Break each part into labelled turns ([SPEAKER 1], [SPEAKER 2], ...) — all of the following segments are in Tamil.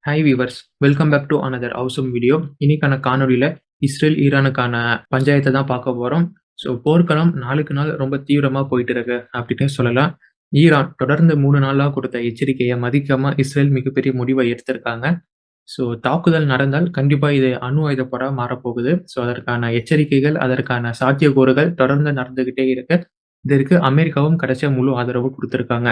[SPEAKER 1] Hi viewers, welcome back to another awesome video. இன்னைக்கான காணொளியில இஸ்ரேல் ஈரானுக்கான பஞ்சாயத்தை தான் பார்க்க போறோம். ஸோ போர்க்களம் நாளுக்கு நாள் ரொம்ப தீவிரமா போயிட்டு இருக்கு அப்படின்னு சொல்லலாம். ஈரான் தொடர்ந்து 3 நாளா கொடுத்த எச்சரிக்கையை மதிக்காம இஸ்ரேல் மிகப்பெரிய முடிவை எடுத்திருக்காங்க. ஸோ தாக்குதல் நடந்தால் கண்டிப்பா இது அணு ஆயுத போரா மாறப்போகுது. ஸோ அதற்கான எச்சரிக்கைகள், அதற்கான சாத்தியக்கூறுகள் தொடர்ந்து நடந்துகிட்டே இருக்கு. இதற்கு அமெரிக்காவும் கடைசியா முழு ஆதரவு கொடுத்திருக்காங்க.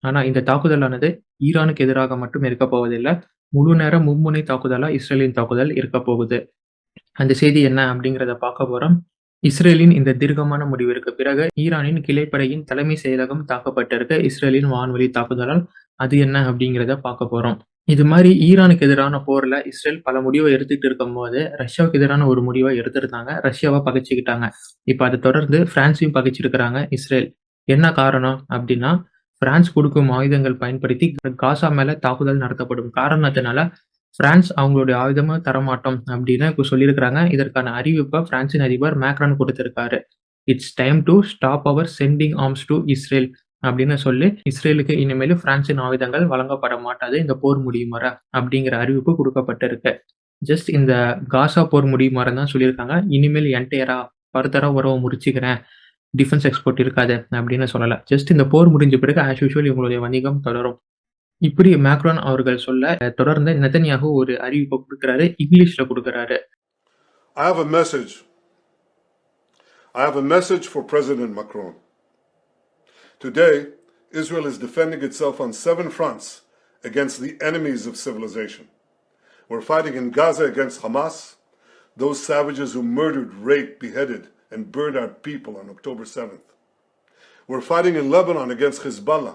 [SPEAKER 1] ஆனா இந்த தாக்குதலானது ஈரானுக்கு எதிராக மட்டும் இருக்கப் போவதில்லை. முழு நேர மும்முனை தாக்குதலா இஸ்ரேலின் தாக்குதல் இருக்கப் போகுது. அந்த செய்தி என்ன அப்படிங்கிறத பார்க்க போறோம். இஸ்ரேலின் இந்த தீர்க்கமான முடிவிற்கு பிறகு ஈரானின் கிளைப்படையின் தலைமை செயலகம் தாக்கப்பட்டிருக்கு இஸ்ரேலின் வான்வழி தாக்குதலால். அது என்ன அப்படிங்கிறத பார்க்க போறோம். இது மாதிரி ஈரானுக்கு எதிரான போர்ல இஸ்ரேல் பல முடிவை எடுத்துட்டு இருக்கும்போது ரஷ்யாவுக்கு எதிரான ஒரு முடிவை எடுத்திருந்தாங்க. ரஷ்யாவை பகைச்சுக்கிட்டாங்க. இப்ப அதை தொடர்ந்து பிரான்ஸையும் பகைச்சிருக்கிறாங்க இஸ்ரேல். என்ன காரணம் அப்படின்னா, பிரான்ஸ் கொடுக்கும் ஆயுதங்கள் பயன்படுத்தி காசா மேல தாக்குதல் நடத்தப்படும் காரணத்தினால பிரான்ஸ் அவங்களுடைய ஆயுதமா தரமாட்டோம் அப்படின்னு இப்ப சொல்லியிருக்கிறாங்க. இதற்கான அறிவிப்பை பிரான்சின் அதிபர் மேக்ரான் கொடுத்திருக்காரு. It's time to stop our sending arms to Israel அப்படின்னு சொல்லி இஸ்ரேலுக்கு இனிமேல் பிரான்சின் ஆயுதங்கள் வழங்கப்பட மாட்டாது இந்த போர் முடியும் வர அப்படிங்கிற அறிவிப்பு கொடுக்கப்பட்டிருக்கு. ஜஸ்ட் இந்த காசா போர் முடியும் வர தான் சொல்லியிருக்காங்க. இனிமேல் என்டையரா ஃபர்தரா உறவை முறிச்சுக்கிறேன், டிஃபென்ஸ் எக்ஸ்போர்ட் இருக்காது அப்படின்னு சொல்லல. ஜஸ்ட் இந்த போர் முடிஞ்ச பிறகு ஆஸ் யூசுவல் இவங்களுடைய வணிகம் தொடரும். இப்படி மேக்ரான் அவர்கள் சொல்ல தொடர்ந்து நெதன்யாகு ஒரு அறிவிப்பை கொடுக்கிறாரு. இங்கிலீஷ்ல கொடுக்கிறாரு.
[SPEAKER 2] I have a message. I have a message for President Macron. Today, Israel is defending itself on 7 fronts against the enemies of civilization. We're fighting in Gaza against Hamas, those savages who murdered, raped, beheaded, and burned our people on October 7th. We're fighting in Lebanon against Hezbollah,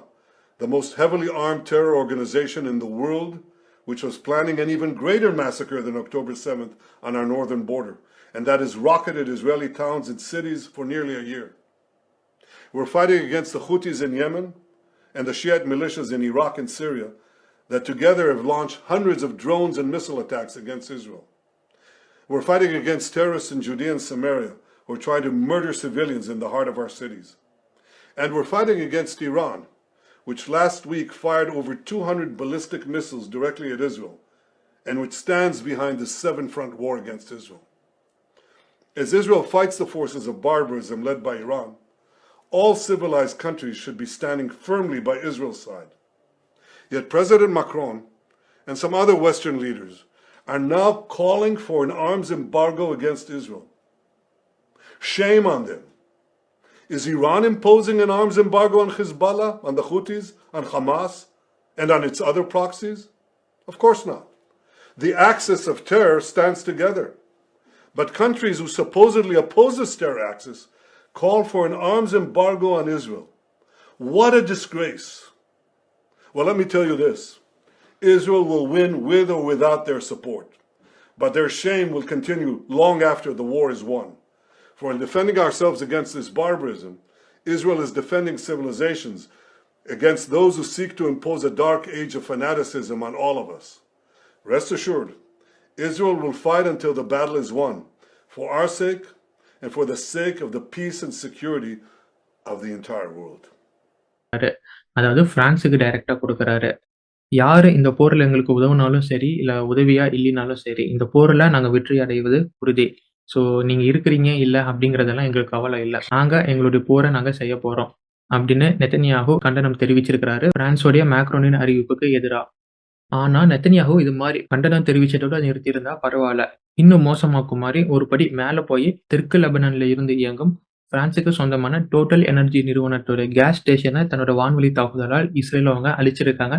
[SPEAKER 2] the most heavily armed terror organization in the world, which was planning an even greater massacre than October 7th on our northern border, and that has rocketed Israeli towns and cities for nearly a year. We're fighting against the Houthis in Yemen and the Shiite militias in Iraq and Syria that together have launched hundreds of drones and missile attacks against Israel. We're fighting against terrorists in Judea and Samaria who are trying to murder civilians in the heart of our cities. And we're fighting against Iran, which last week fired over 200 ballistic missiles directly at Israel, and which stands behind the 7-front war against Israel. As Israel fights the forces of barbarism led by Iran, all civilized countries should be standing firmly by Israel's side. Yet President Macron and some other Western leaders are now calling for an arms embargo against Israel. Shame on them. Is Iran imposing an arms embargo on Hezbollah, on the Houthis, on Hamas, and on its other proxies? Of course not. The axis of terror stands together. But countries who supposedly oppose this terror axis call for an arms embargo on Israel. What a disgrace. Well, let me tell you this. Israel will win with or without their support. But their shame will continue long after the war is won. For in defending ourselves against this barbarism, Israel is defending civilizations against those who seek to impose a dark age of fanaticism on all of us. Rest assured, Israel will fight until the battle is won, for our sake and for the sake of the peace and security of the entire world.
[SPEAKER 1] அதாவது பிரான்ஸுக்கு டைரக்டா கொடுக்கிறாரு. யாரு இந்த போர்ல எங்களுக்கு உதவுனாலும் சரி, இல்ல உதவியா இல்லைனாலும் சரி, இந்த போர்ல நாங்க வெற்றி அடைவது உறுதி. ஸோ நீங்க இருக்கிறீங்க இல்ல அப்படிங்கிறதெல்லாம் எங்களுக்கு கவலை இல்ல. நாங்க எங்களுடைய போரை நாங்க செய்ய போறோம் அப்படின்னு நெதன்யாகு கண்டனம் தெரிவிச்சிருக்கிறாரு பிரான்ஸோடைய மேக்ரோனின் அறிவிப்புக்கு எதிரா. ஆனா நெதன்யாகு இது மாதிரி கண்டனம் தெரிவிச்சதோட நிறுத்தியிருந்தா பரவாயில்ல. இன்னும் மோசமாக்கும் மாதிரி ஒரு படி மேல போய் தெற்கு லெபனான்ல இருந்து இயங்கும் பிரான்சுக்கு சொந்தமான டோட்டல் எனர்ஜி நிறுவனத்துடைய கேஸ் ஸ்டேஷனை தன்னோட வான்வழி தாக்குதலால் இஸ்ரேல் அவங்க அழிச்சிருக்காங்க.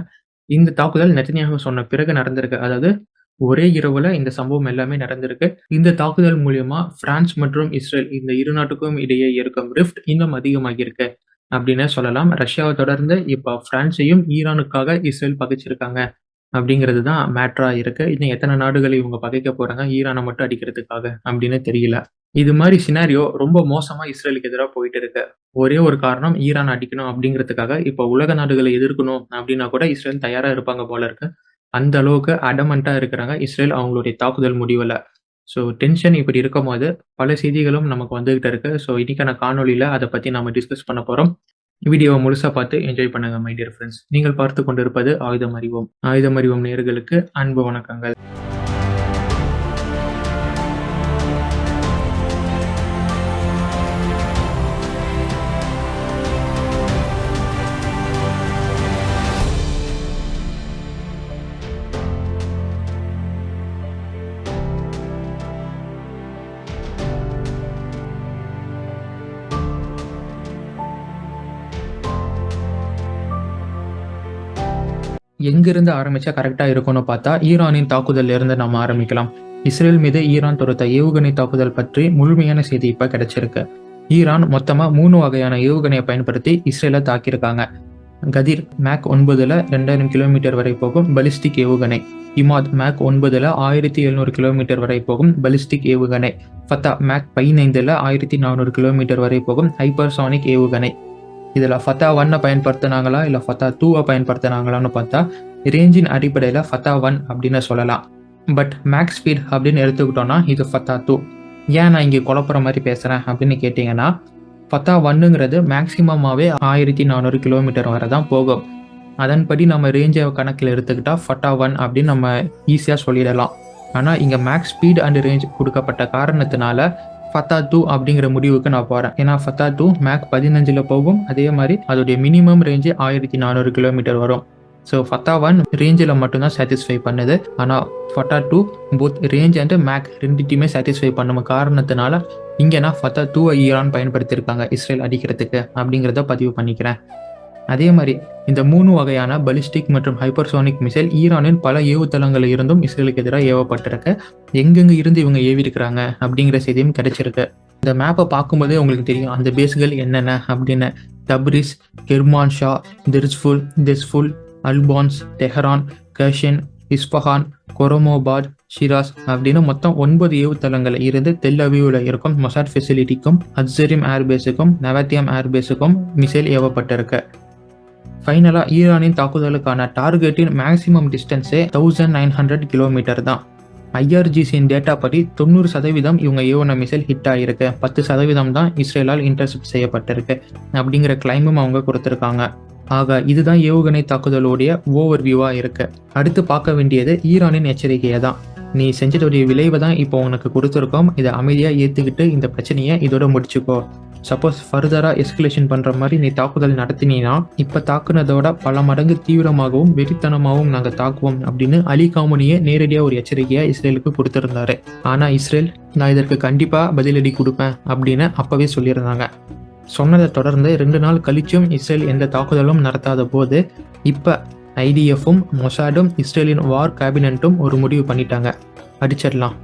[SPEAKER 1] இந்த தாக்குதல் நெதன்யாகு சொன்ன பிறகு நடந்திருக்கு. அதாவது ஒரே இரவுல இந்த சம்பவம் எல்லாமே நடந்திருக்கு. இந்த தாக்குதல் மூலியமா பிரான்ஸ் மற்றும் இஸ்ரேல் இந்த இரு நாட்டுக்கும் இடையே இருக்கும் ரிஃப்ட் இன்னும் அதிகமாகியிருக்கு அப்படின்னு சொல்லலாம். ரஷ்யாவை தொடர்ந்து இப்ப பிரான்ஸையும் ஈரானுக்காக இஸ்ரேல் பகைச்சிருக்காங்க அப்படிங்கிறது தான் மேட்டரா இருக்கு. இன்னும் எத்தனை நாடுகளை இவங்க பகைக்க போறாங்க ஈரானை மட்டும் அடிக்கிறதுக்காக அப்படின்னு தெரியல. இது மாதிரி சினாரியோ ரொம்ப மோசமா இஸ்ரேலுக்கு எதிராக போயிட்டு இருக்கு. ஒரே ஒரு காரணம் ஈரான் அடிக்கணும் அப்படிங்கிறதுக்காக இப்ப உலக நாடுகளை எதிர்க்கணும் அப்படின்னா கூட இஸ்ரேல் தயாரா இருப்பாங்க போல இருக்கு. அந்த அளவுக்கு அடமண்டா இருக்கிறாங்க இஸ்ரேல் அவங்களுடைய தாக்குதல் முடிவுல. ஸோ டென்ஷன் இப்படி இருக்கும்போது பல செய்திகளும் நமக்கு வந்துகிட்டு இருக்கு. ஸோ இன்னைக்கான காணொலியில அதை பத்தி நாம டிஸ்கஸ் பண்ண போறோம். வீடியோவை முழுசா பார்த்து என்ஜாய் பண்ணுங்க மை டியர் ஃப்ரெண்ட்ஸ். நீங்கள் பார்த்து கொண்டிருப்பது ஆயுதம் அறிவோம். ஆயுதம் அறிவோம் நேயர்களுக்கு அன்பு வணக்கங்கள். எங்கிருந்து ஆரம்பிச்சா கரெக்டா இருக்கும்னு பார்த்தா ஈரானின் தாக்குதல்ல இருந்து நம்ம ஆரம்பிக்கலாம். இஸ்ரேல் மீது ஈரான் தொடுத்த ஏவுகணை தாக்குதல் பற்றி முழுமையான செய்தி இப்ப கிடைச்சிருக்கு. ஈரான் மொத்தமா 3 வகையான ஏவுகணையை பயன்படுத்தி இஸ்ரேலை தாக்கியிருக்காங்க. கதிர் மேக் 9ல 2000 கிலோமீட்டர் வரை போகும் பலிஸ்டிக் ஏவுகணை, இமாத் மேக் 9ல 1700 கிலோமீட்டர் வரை போகும் பலிஸ்டிக் ஏவுகணை, ஃபத்தா மேக் 15ல 1400 கிலோமீட்டர் வரை போகும் ஹைப்பர்சானிக் ஏவுகணை. இதுல ஃபத்தா 1 பயன்படுத்தினாங்களா இல்ல ஃபத்தா 2 பயன்படுத்தினாங்களான்னு பார்த்தா ரேஞ்சின் அடிப்படையில ஃபத்தா 1 அப்படின்னு சொல்லலாம். பட் மேக்ஸ் ஸ்பீட் அப்படின்னு எடுத்துக்கிட்டோம்னா இது ஃபத்தா 2. ஏன் நான் இங்கே குழப்புற மாதிரி பேசுறேன் அப்படின்னு கேட்டீங்கன்னா, ஃபத்தா 1ங்கிறது மேக்சிமமாவே 1400 கிலோமீட்டர் வரை தான் போகும். அதன்படி நம்ம ரேஞ்சை கணக்கில் எடுத்துக்கிட்டா ஃபத்தா 1 அப்படின்னு நம்ம ஈஸியா சொல்லிடலாம். ஆனா இங்க மேக்ஸ் ஸ்பீட் அண்ட் ரேஞ்ச் கொடுக்கப்பட்ட காரணத்தினால ஃபத்தா 2 அப்படிங்கிற முடிவுக்கு நான் போறேன். ஏன்னா ஃபத்தா 2 மேக் 15ல போகும், அதே மாதிரி அதோடைய மினிமம் ரேஞ்சு 1400 கிலோமீட்டர் வரும். ஸோ ஃபத்தா 1 ரேஞ்சில் மட்டும்தான் சாட்டிஸ்ஃபை பண்ணுது. ஆனால் Fattah 2 both range and Mach ரெண்டுத்தையுமே சாட்டிஸ்ஃபை பண்ணும் காரணத்தினால இங்கே நான் ஃபத்தா 2 ஈரான் பயன்படுத்தியிருக்காங்க இஸ்ரேல் அடிக்கிறதுக்கு அப்படிங்கிறத பதிவு பண்ணிக்கிறேன். அதே மாதிரி இந்த 3 வகையான பலிஸ்டிக் மற்றும் ஹைப்பர்சோனிக் மிசைல் ஈரானின் பல ஏவுதளங்களில் இருந்தும் இஸ்ரேலுக்கு எதிராக ஏவப்பட்டிருக்கு. எங்கெங்க இருந்து இவங்க ஏவிருக்கிறாங்க அப்படிங்கிற செய்தியும் கிடைச்சிருக்கு. இந்த மேப்பை பார்க்கும்போதே உங்களுக்கு தெரியும் அந்த பேஸ்கள் என்னென்ன அப்படின்னு. தப்ரிஸ், கெர்மான்ஷா, திஸ்ஃபுல், அல்பான்ஸ், Tehran, Kashan, Isfahan, Khorramabad, Shiraz அப்படின்னு மொத்தம் 9 ஏவுதளங்கள் இருந்து தெல் அவீவ்ல இருக்கும் மொசாட் ஃபெசிலிட்டிக்கும் அட்சரிம் ஏர்பேஸுக்கும் நவாத்தியம் ஏர்பேஸுக்கும் மிசைல் ஏவப்பட்டிருக்கு. ஃபைனலா ஈரானின் தாக்குதலுக்கான டார்கெட்டின் மேக்சிமம் டிஸ்டன்ஸே 1900 கிலோமீட்டர் தான். IRGCயின் டேட்டா படி 90% இவங்க ஏவுன மிசைல் ஹிட் ஆகிருக்கு, 10% தான் இஸ்ரேலால் இன்டர்செப்ட் செய்யப்பட்டிருக்கு அப்படிங்கிற கிளைமும் அவங்க கொடுத்துருக்காங்க. ஆக இதுதான் ஏவுகணை தாக்குதலுடைய ஓவர் வியூவா இருக்கு. அடுத்து பார்க்க வேண்டியது ஈரானின் எச்சரிக்கையை தான். நீ செஞ்சதுடைய விளைவை தான் இப்போ உனக்கு கொடுத்துருக்கோம், இதை அமைதியா ஏத்துக்கிட்டு இந்த பிரச்சனையை இதோட முடிச்சுக்கோ. சப்போஸ் ஃபர்தரா எஸ்கலேஷன் பண்ற மாதிரி நீ தாக்குதல் நடத்தினீன்னா இப்ப தாக்குனதோட பல மடங்கு தீவிரமாகவும் வெறித்தனமாகவும் நாங்க தாக்குவோம் அப்படின்னு அலி காமுனியே நேரடியா ஒரு எச்சரிக்கையா இஸ்ரேலுக்கு கொடுத்திருந்தாரு. ஆனா இஸ்ரேல் நான் இதற்கு கண்டிப்பா பதிலடி கொடுப்பேன் அப்படின்னு அப்பவே சொல்லியிருந்தாங்க. சொன்னதை தொடர்ந்து 2 நாள் கழிச்சும் இஸ்ரேல் எந்த தாக்குதலும் நடத்தாத போது இப்ப IDFும் மொசாடும் இஸ்ரேலின் வார் கேபினட்டும் ஒரு முடிவு பண்ணிட்டாங்க. அடிச்சிடலாம்,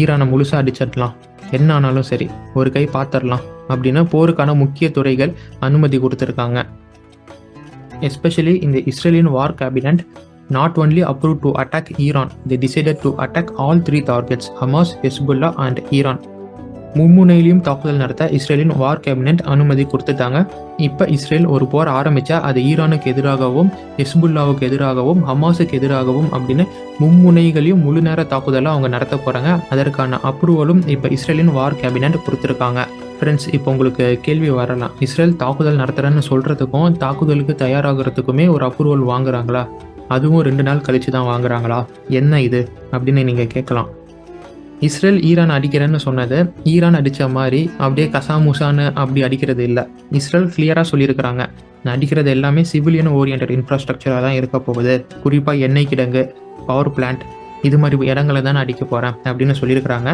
[SPEAKER 1] ஈரானை முழுசா அடிச்சிடலாம், என்ன ஆனாலும் சரி ஒரு கை பாத்திரலாம் அப்படின்னு போருக்கான முக்கிய துறைகள் அனுமதி கொடுத்திருக்காங்க. எஸ்பெஷலி இந்த இஸ்ரேலின் வார் cabinet not only approved to attack Iran, they decided to attack all 3 targets, Hamas, Hezbollah and Iran. மும்முனையிலையும் தாக்குதல் நடத்த இஸ்ரேலின் வார் கேபினட் அனுமதி கொடுத்துட்டாங்க. இப்ப இஸ்ரேல் ஒரு போர் ஆரம்பிச்சா அது ஈரானுக்கு எதிராகவும் ஹெஸ்புல்லாவுக்கு எதிராகவும் ஹமாஸுக்கு எதிராகவும் அப்படின்னு மும்முனைகளையும் முழு நேர தாக்குதலை அவங்க நடத்த போறாங்க. அதற்கான அப்ரூவலும் இப்ப இஸ்ரேலின் வார் கேபினட் கொடுத்துருக்காங்க. ஃப்ரெண்ட்ஸ், இப்போ உங்களுக்கு கேள்வி வரலாம், இஸ்ரேல் தாக்குதல் நடத்துறேன்னு சொல்றதுக்கும் தாக்குதலுக்கு தயாராகிறதுக்குமே ஒரு அப்ரூவல் வாங்குறாங்களா? அதுவும் 2 நாள் கழிச்சு தான் வாங்குறாங்களா? என்ன இது அப்படின்னு நீங்க கேட்கலாம். இஸ்ரேல் ஈரான் அடிக்கிறேன்னு சொன்னது ஈரான் அடித்த மாதிரி அப்படியே கசாமுசான்னு அப்படி அடிக்கிறது இல்லை. இஸ்ரேல் கிளியராக சொல்லியிருக்கிறாங்க, நான் அடிக்கிறது எல்லாமே சிவிலியன் ஓரியன்ட் இன்ஃப்ராஸ்ட்ரக்சராக தான் இருக்க போகுது, குறிப்பாக எண்ணெய் கிடங்கு, பவர் பிளான்ட், இது மாதிரி இடங்களை தான் அடிக்க போகிறேன் அப்படின்னு சொல்லியிருக்கிறாங்க.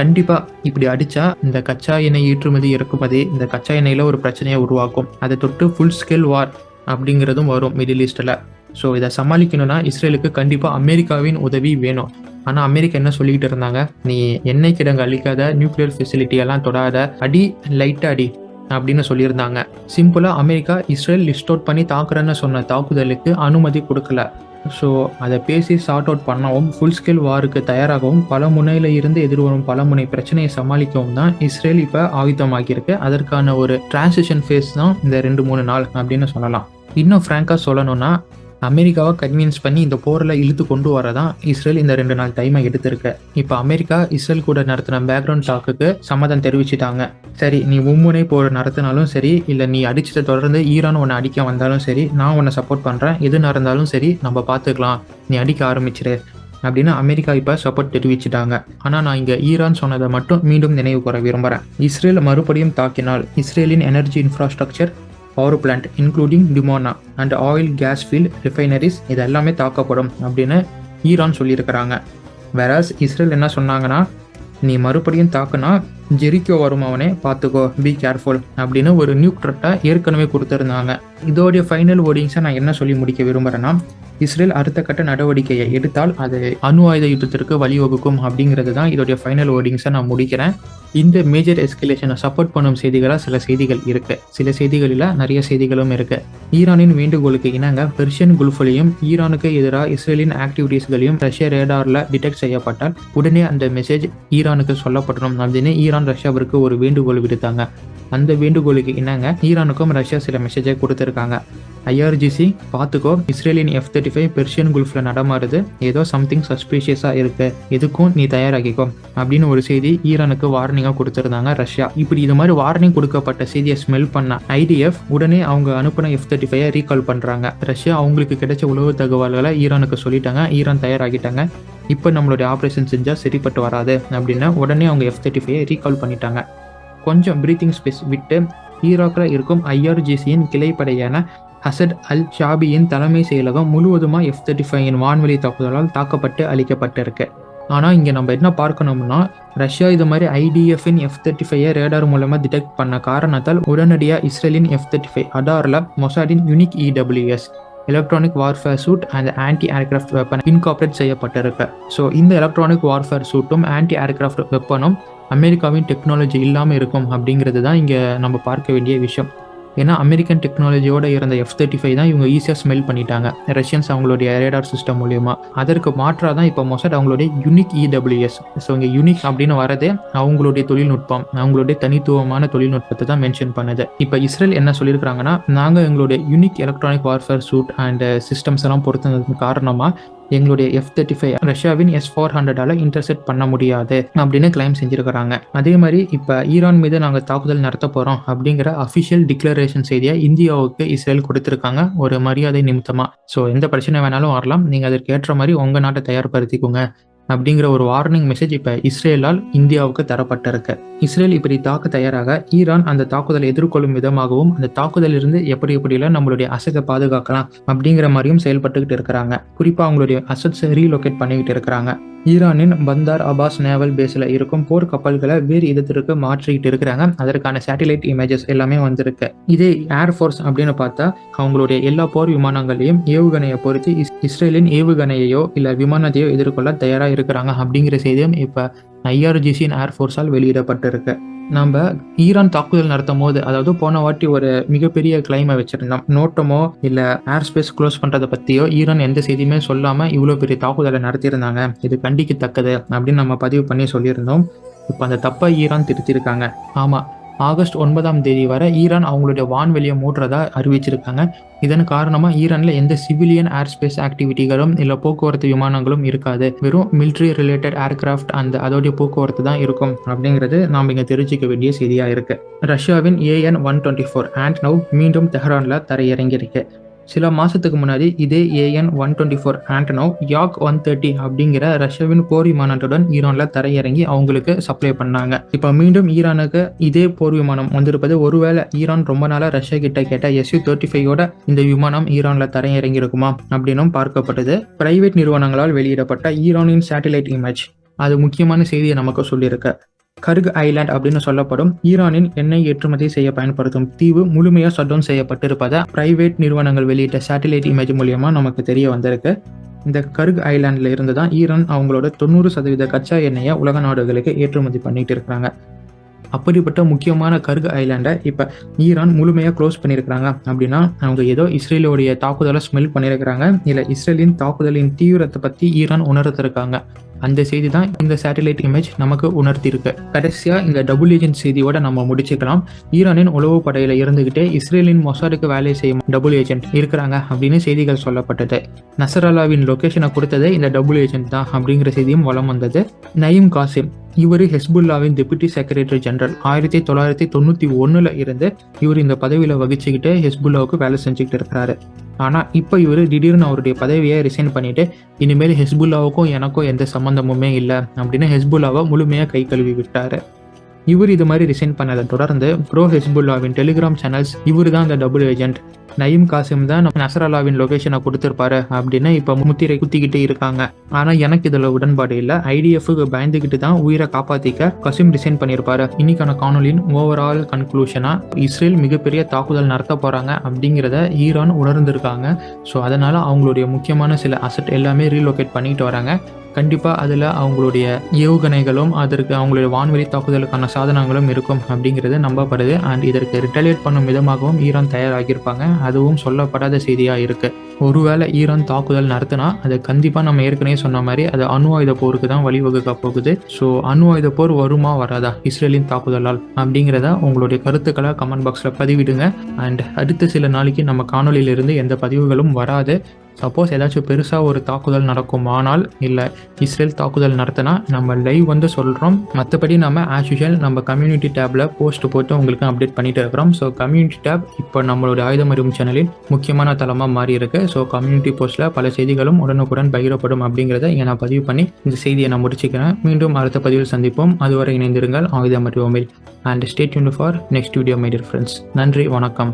[SPEAKER 1] கண்டிப்பாக இப்படி அடித்தா இந்த கச்சா எண்ணெய் ஏற்றுமதி இறக்குமதி, இந்த கச்சா எண்ணெயில் ஒரு பிரச்சனையை உருவாக்கும். அதை தொட்டு ஃபுல் ஸ்கேல் வார் அப்படிங்கிறதும் வரும் மிடில் ஈஸ்டில். ஸோ இதை சமாளிக்கணும்னா இஸ்ரேலுக்கு கண்டிப்பாக அமெரிக்காவின் உதவி வேணும். ஆனால் அமெரிக்கா என்ன சொல்லிக்கிட்டு இருந்தாங்க, நீ எண்ணெய் கிடங்கு அழிக்காத, நியூக்ளியர் ஃபெசிலிட்டி எல்லாம் தொடாத, அடி லைட்டாக அடி அப்படின்னு சொல்லியிருந்தாங்க. சிம்பிளாக அமெரிக்கா இஸ்ரேல் லிஸ்ட் அவுட் பண்ணி தாக்குறேன்னு சொன்ன தாக்குதலுக்கு அனுமதி கொடுக்கல. ஸோ அதை பேசி சார்ட் அவுட் பண்ணவும் ஃபுல் ஸ்கேல் வாருக்கு தயாராகவும் பல முனையில் இருந்து எதிர்வரும் பல முனை பிரச்சனையை சமாளிக்கவும் தான் இஸ்ரேல் இப்போ ஆயுதமாகியிருக்கு. அதற்கான ஒரு டிரான்சிஷன் ஃபேஸ் தான் இந்த 2-3 நாள் அப்படின்னு சொல்லலாம். இன்னும் ஃப்ராங்காக சொல்லணும்னா அமெரிக்காவை கன்வின்ஸ் பண்ணி இந்த போரில் இழுத்து கொண்டு வரதான் இஸ்ரேல் இந்த 2 நாள் டைமை எடுத்திருக்கு. இப்போ அமெரிக்கா இஸ்ரேல் கூட நடத்தின பேக்ரவுண்ட் டாக்குக்கு சம்மதம் தெரிவிச்சிட்டாங்க. சரி, நீ மும்முனை போர் நடத்தினாலும் சரி, இல்லை நீ அடிச்சதை தொடர்ந்து ஈரான் உன்னை அடிக்க வந்தாலும் சரி, நான் உன்னை சப்போர்ட் பண்ணுறேன், எது நடந்தாலும் சரி நம்ம பார்த்துக்கலாம், நீ அடிக்க ஆரம்பிச்சிரு அப்படின்னு அமெரிக்கா இப்போ சப்போர்ட் தெரிவிச்சிட்டாங்க. ஆனால் நான் இங்கே ஈரான் சொன்னதை மட்டும் மீண்டும் நினைவு கூற விரும்புகிறேன். இஸ்ரேல் மறுபடியும் தாக்கினால் இஸ்ரேலின் energy infrastructure, power plant including Dimona and oil gas field refineries இது எல்லாமே தாக்கப்படும் அப்படின்னு ஈரான் சொல்லியிருக்கிறாங்க. வேறாஸ் இஸ்ரேல் என்ன சொன்னாங்கன்னா, நீ மறுபடியும் தாக்குனா ஜெரிக்கோ வரும், அவனே பார்த்துக்கோ, பி கேர்ஃபுல் அப்படின்னு ஒரு நியூக் த்ரெட்டை ஏற்கனவே கொடுத்துருந்தாங்க. இதோடைய ஃபைனல் வேர்டிங்ஸை நான் என்ன சொல்லி முடிக்க விரும்புகிறேன்னா, இஸ்ரேல் அடுத்த கட்ட நடவடிக்கையை எடுத்தால் அது அணு ஆயுத யுத்தத்திற்கு வழிவகுக்கும் அப்படிங்கிறது தான் இதோடைய ஃபைனல் வேர்டிங்ஸை நான் முடிக்கிறேன். இந்த மேஜர் எஸ்கலேஷனை சப்போர்ட் பண்ணும் செய்திகளாக சில செய்திகள் இருக்கு, சில செய்திகளில் நிறைய செய்திகளும் இருக்கு. ஈரானின் வேண்டுகோளுக்கு இணங்க பெர்ஷியன் குல்ஃபிலையும் ஈரானுக்கு எதிராக இஸ்ரேலின் ஆக்டிவிட்டீஸ்களையும் ரஷ்ய ரேடாரில் டிடெக்ட் செய்யப்பட்டால் உடனே அந்த மெசேஜ் ஈரானுக்கு சொல்லப்படணும் அப்படின்னு ஈரான் ரஷ்யாவிற்கு ஒரு வேண்டுகோள் விடுத்தாங்க. அந்த வேண்டுகோளுக்கு இணங்க ஈரானுக்கும் ரஷ்யா சில மெசேஜை கொடுத்துருக்காங்க. IRGC பார்த்துக்கோ, இஸ்ரேலின் F-35 பெர்ஷியன் குல்ஃபில் நடமாறுது, ஏதோ சம்திங் சஸ்பீஷியஸாக இருக்கு, எதுக்கும் நீ தயாராகிக்கோ அப்படின்னு ஒரு செய்தி ஈரானுக்கு வார்னிங்காக கொடுத்துருந்தாங்க ரஷ்யா. இப்படி இது மாதிரி வார்னிங் கொடுக்கப்பட்ட செய்தியை ஸ்மெல் பண்ண IDF உடனே அவங்க அனுப்பின F-35 ரீகால் பண்ணுறாங்க. ரஷ்யா அவங்களுக்கு கிடைச்ச உளவு தகவல்களை ஈரானுக்கு சொல்லிட்டாங்க. ஈரான் தயாராகிட்டாங்க. இப்போ நம்மளுடைய ஆப்ரேஷன் செஞ்சால் சரிப்பட்டு வராது அப்படின்னு உடனே அவங்க F-35 ரீகால் பண்ணிட்டாங்க. கொஞ்சம் பிரீத்திங் ஸ்பேஸ் விட்டு ஈராக்கில் இருக்கும் IRGCயின் கிளைப்படையான ஹசட் அல் ஷாபியின் தலைமை செயலகம் முழுவதுமாக F-35 வான்வெளி தாக்குதலால் தாக்கப்பட்டு அழிக்கப்பட்டிருக்கு. ஆனால் இங்கே நம்ம என்ன பார்க்கணும்னா, ரஷ்யா இது மாதிரி IDFின் F-35 ரேடார் மூலமாக டிடெக்ட் பண்ண காரணத்தால் உடனடியாக இஸ்ரேலின் F-35 அடாரில் மொசாடின் unique EWS electronic warfare suite and anti aircraft weapon incorporate செய்யப்பட்டிருக்கு. ஸோ இந்த எலக்ட்ரானிக் வார்ஃபேர் சூட்டும் ஆன்டி ஏர்கிராஃப்ட் வெப்பனும் அமெரிக்காவின் டெக்னாலஜி இல்லாமல் இருக்கும் அப்படிங்கிறது தான் இங்கே நம்ம பார்க்க வேண்டிய விஷயம். ஏன்னா அமெரிக்கன் டெக்னாலஜியோட இருந்த F-35 தான் இவங்க ஈஸியாக ஸ்மெல் பண்ணிட்டாங்க, ரஷ்யன்ஸ் அவங்களுடைய ரேடார் சிஸ்டம் மூலியமா. அதற்கு மாற்றாக தான் இப்போ மொசாட் அவங்களுடைய யூனிக் EWS. ஸோ இங்கே யூனிக் அப்படின்னு வரதே அவங்களுடைய தொழில்நுட்பம், அவங்களுடைய தனித்துவமான தொழில்நுட்பத்தை தான் மென்ஷன் பண்ணுது. இப்போ இஸ்ரேல் என்ன சொல்லியிருக்கிறாங்கன்னா, நாங்கள் எங்களுடைய unique electronic warfare suite and systems எல்லாம் பொறுத்ததுக்கு காரணமாக எங்களுடைய F-35 ரஷ்யாவின் S-400ஆல இன்டர்செப்ட் பண்ண முடியாது அப்படின்னு கிளைம் செஞ்சிருக்கிறாங்க. அதே மாதிரி இப்போ ஈரான் மீது நாங்கள் தாக்குதல் நடத்த போகிறோம் அப்படிங்கிற அஃபிஷியல் டிக்ளரேஷன் செய்தியை இந்தியாவுக்கு இஸ்ரேல் கொடுத்துருக்காங்க, ஒரு மரியாதை நிமித்தமாக. ஸோ எந்த பிரச்சனை வேணாலும் வரலாம், நீங்கள் அதற்கு ஏற்ற மாதிரி உங்கள் நாட்டை தயார்படுத்திக்கோங்க அப்படிங்கிற ஒரு வார்னிங் மெசேஜ் இப்போ இஸ்ரேலால் இந்தியாவுக்கு தரப்பட்டிருக்கு. இஸ்ரேல் இப்படி தாக்க தயாராக ஈரான் அந்த தாக்குதலை எதிர்கொள்ளும் விதமாகவும் அந்த தாக்குதலிருந்து எப்படியெல்லாம் நம்மளுடைய அசத்தை பாதுகாக்கலாம் அப்படிங்கிற மாதிரியும் செயல்பட்டுக்கிட்டு இருக்கிறாங்க. குறிப்பாக அவங்களுடைய அசட்ஸ் ரீலோகேட் பண்ணிக்கிட்டு இருக்கிறாங்க. ஈரானின் பந்தார் அபாஸ் நேவல் பேஸில் இருக்கும் போர் கப்பல்களை வேறு இடத்திற்கு மாற்றிக்கிட்டு இருக்கிறாங்க. அதற்கான சேட்டலைட் இமேஜஸ் எல்லாமே வந்திருக்கு. இதே ஏர்ஃபோர்ஸ் அப்படின்னு பார்த்தா அவங்களுடைய எல்லா போர் விமானங்களையும் ஏவுகணையை பொறுத்து இஸ்ரேலின் ஏவுகணையையோ இல்லை விமானத்தையோ எதிர்கொள்ள தயாராக இருக்கிறாங்க அப்படிங்கிற செய்தியும் இப்போ IRGCயின் ஏர்ஃபோர்ஸால் வெளியிடப்பட்டிருக்கு. நம்ம ஈரான் தாக்குதல் நடத்தும் போது, அதாவது போன வாட்டி ஒரு மிகப்பெரிய கிளைமை வச்சிருந்தோம், நோட்டமோ இல்லை ஏர் ஸ்பேஸ் க்ளோஸ் பண்ணுறதை பற்றியோ ஈரான் எந்த செய்தியுமே சொல்லாமல் இவ்வளோ பெரிய தாக்குதலை நடத்தியிருந்தாங்க, இது கண்டிக்கத்தக்கது அப்படின்னு நம்ம பதிவு பண்ணி சொல்லியிருந்தோம். இப்போ அந்த தப்பை ஈரான் திருத்திருக்காங்க. ஆமாம், ஆகஸ்ட் 9 வரை ஈரான் அவங்களுடைய வான்வெளியை மூடுறதா அறிவிச்சிருக்காங்க. இதன் காரணமாக ஈரானில் எந்த சிவிலியன் ஏர் ஸ்பேஸ் ஆக்டிவிட்டிகளும் இல்லை போக்குவரத்து விமானங்களும் இருக்காது, வெறும் மிலிட்ரி ரிலேட்டட் ஏர்கிராஃப்ட் அந்த அதோடைய போக்குவரத்து தான் இருக்கும் அப்படிங்கிறது நாம் இங்கே தெரிஞ்சிக்க வேண்டிய செய்தியாக இருக்கு. ரஷ்யாவின் AN-124 ஆண்ட்னவ் மீண்டும் தெஹ்ரானில் தரையிறங்கியிருக்கு. சில மாசத்துக்கு முன்னாடி இதே AN-124 ஆண்டனவ் Yak-130 அப்படிங்கிற ரஷ்யாவின் போர் விமானத்துடன் ஈரான்ல தரையிறங்கி அவங்களுக்கு சப்ளை பண்ணாங்க. இப்ப மீண்டும் ஈரானுக்கு இதே போர் விமானம் வந்திருப்பது ஒருவேளை ஈரான் ரொம்ப நாளா ரஷ்யா கிட்ட கேட்ட Su-35 இந்த விமானம் ஈரான்ல தரையிறங்கி இருக்குமா அப்படின்னும் பார்க்கப்பட்டது. பிரைவேட் நிறுவனங்களால் வெளியிடப்பட்ட ஈரானின் சேட்டலைட் இமேஜ் அது முக்கியமான செய்தியை நமக்கு சொல்லியிருக்கு. கர்க் ஐலாண்ட் அப்படின்னு சொல்லப்படும் ஈரானின் எண்ணெய் ஏற்றுமதி செய்ய பயன்படுத்தும் தீவு முழுமையாக ஷட் டவுன் செய்யப்பட்டிருப்பதை பிரைவேட் நிறுவனங்கள் வெளியிட்ட சேட்டலைட் இமேஜ் மூலியமா நமக்கு தெரிய வந்திருக்கு. இந்த கர்க் ஐலாண்டில் இருந்து தான் ஈரான் அவங்களோட 90% கச்சா எண்ணெயை உலக நாடுகளுக்கு ஏற்றுமதி பண்ணிட்டு இருக்கிறாங்க. அப்படிப்பட்ட முக்கியமான கர்க் ஐலாண்டை இப்போ ஈரான் முழுமையாக க்ளோஸ் பண்ணியிருக்கிறாங்க. அப்படின்னா அவங்க ஏதோ இஸ்ரேலுடைய தாக்குதலை ஸ்மெல் பண்ணியிருக்கிறாங்க, இல்லை இஸ்ரேலின் தாக்குதலின் தீவிரத்தை பற்றி ஈரான் உணர்த்திருக்காங்க. அந்த செய்தி தான் இந்த சேட்டலைட் இமேஜ் நமக்கு உணர்த்தியிருக்கு. கடைசியா இந்த டபுள் ஏஜென்ட் செய்தியோட நம்ம முடிச்சுக்கலாம். ஈரானின் உளவு படையில இருந்துகிட்டே இஸ்ரேலின் மொசாடுக்கு வேலை செய்யும் டபுள் ஏஜென்ட் இருக்கிறாங்க அப்படின்னு செய்திகள் சொல்லப்பட்டது. நசரல்லாவின் லொகேஷனை கொடுத்ததே இந்த டபுள் ஏஜென்ட் தான் அப்படிங்கிற செய்தியும் வலம் வந்தது. நயீம் காசிம் இவர் ஹெஸ்புல்லாவின் டெபுட்டி செக்ரட்டரி ஜெனரல் 1991 இருந்து இவர் இந்த பதவியில் வகிச்சுக்கிட்டு ஹெஸ்புல்லாவுக்கு வேலை செஞ்சுக்கிட்டு இருக்கிறாரு. ஆனால் இப்போ இவர் திடீர்னு அவருடைய பதவியை ரிசைன் பண்ணிட்டு இனிமேல் ஹெஸ்புல்லாவுக்கும் எனக்கும் எந்த சம்மந்தமுமே இல்லை அப்படின்னு ஹெஸ்புல்லாவை முழுமையாக கை கழுவி விட்டாரு. இவர் இது மாதிரி ரிசைன் பண்ணதை தொடர்ந்து ப்ரோ ஹெஸ்புல்லாவின் டெலிகிராம் சேனல்ஸ் இவர் தான் அந்த டபுள் ஏஜென்ட், நயீம் காசிம் தான் நசரல்லாவின் லொகேஷனை கொடுத்துருப்பாரு அப்படின்னு இப்போ முத்திரை குத்திக்கிட்டு இருக்காங்க. ஆனால் எனக்கு இதில் உடன்பாடு இல்லை. ஐடிஎஃப்க்கு பயந்துக்கிட்டு தான் உயிரை காப்பாற்றிக்க கசிம் ரிசைன் பண்ணியிருப்பாரு. இன்னைக்கான காணொலியின் ஓவரால் கன்க்ளூஷனா இஸ்ரேல் மிகப்பெரிய தாக்குதல் நடத்த போகிறாங்க அப்படிங்கிறத ஈரான் உணர்ந்திருக்காங்க. ஸோ அதனால் அவங்களுடைய முக்கியமான சில அசட் எல்லாமே ரீலோகேட் பண்ணிட்டு வராங்க. கண்டிப்பாக அதில் அவங்களுடைய ஏவுகணைகளும் அதற்கு அவங்களுடைய வான்வெளி தாக்குதலுக்கான சாதனங்களும் இருக்கும் அப்படிங்கிறது நம்பப்படுது. அண்ட் இதற்கு ரிட்டலியேட் பண்ணும் விதமாகவும் ஈரான் தயாராகியிருப்பாங்க. அதுவும் சொல்லப்படாத செய்தியாக இருக்குது. ஒருவேளை ஈரான் தாக்குதல் நடத்தினா அது கண்டிப்பாக நம்ம ஏற்கனவே சொன்ன மாதிரி அது அணு ஆயுத போருக்கு தான் வழிவகுக்க போகுது. ஸோ அணு ஆயுத போர் வருமா வராதா இஸ்ரேலின் தாக்குதலால் அப்படிங்கிறத உங்களுடைய கருத்துக்களை கமெண்ட் பாக்ஸில் பதிவிடுங்க. அண்ட் அடுத்த சில நாளைக்கு நம்ம காணொலியிலிருந்து எந்த பதிவுகளும் வராது. சப்போஸ் ஏதாச்சும் பெருசாக ஒரு தாக்குதல் நடக்குமானால் இல்லை இஸ்ரேல் தாக்குதல் நடத்தினா நம்ம லைவ் வந்து சொல்கிறோம். மற்றபடி நம்ம ஆஸ் யூஷுவல் நம்ம கம்யூனிட்டி டேப்பில் போஸ்ட் போட்டு உங்களுக்கு அப்டேட் பண்ணிட்டு இருக்கிறோம். ஸோ கம்யூனிட்டி டேப் இப்போ நம்மளுடைய ஆயுதம் அறிவும் சேனலின் முக்கியமான தளமாக மாறி இருக்கு. ஸோ கம்யூனிட்டி போஸ்ட்டில் பல செய்திகளும் உடனுக்குடன் பகிரப்படும் அப்படிங்கிறத இங்கே நான் பதிவு பண்ணி இந்த செய்தியை நான் முடிச்சுக்கிறேன். மீண்டும் அடுத்த பதிவில் சந்திப்போம். அதுவரை இணைந்திருங்கள் ஆயுதம் அறிவோமில். And stay tuned for next video my dear friends. நன்றி, வணக்கம்.